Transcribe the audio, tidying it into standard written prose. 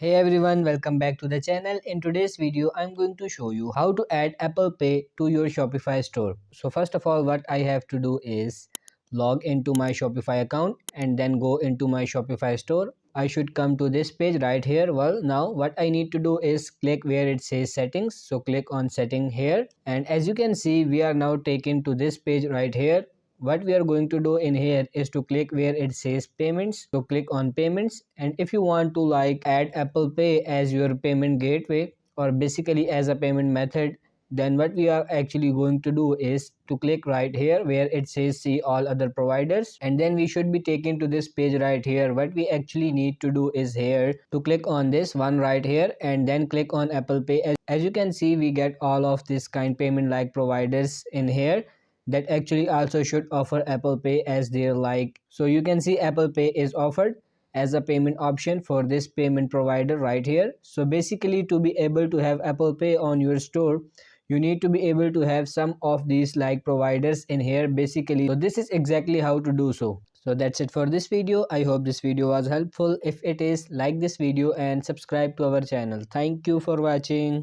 Hey everyone, welcome back to the channel. In today's video, I'm going to show you how to add Apple Pay to your Shopify store. So first of all, what I have to do is log into my Shopify account and then go into my Shopify store. I should come to this page right here. Well, now what I need to do is click where it says settings. So click on setting here. And as you can see, we are now taken to this page right here. What we are going to do in here is to click where it says payments. So click on payments, and if you want to add Apple Pay as your payment gateway or basically as a payment method, then what we are actually going to do is to click right here where it says see all other providers, and then we should be taken to this page right here. What we actually need to do is here to click on this one right here and then click on Apple Pay. As you can see, we get all of this kind payment providers in here that actually also should offer Apple Pay as their So you can see Apple Pay is offered as a payment option for this payment provider right here. So basically, to be able to have Apple Pay on your store, you need to be able to have some of these providers in here basically. So this is exactly how to do so. So that's it for this video. I hope this video was helpful. If it is, like this video and subscribe to our channel. Thank you for watching.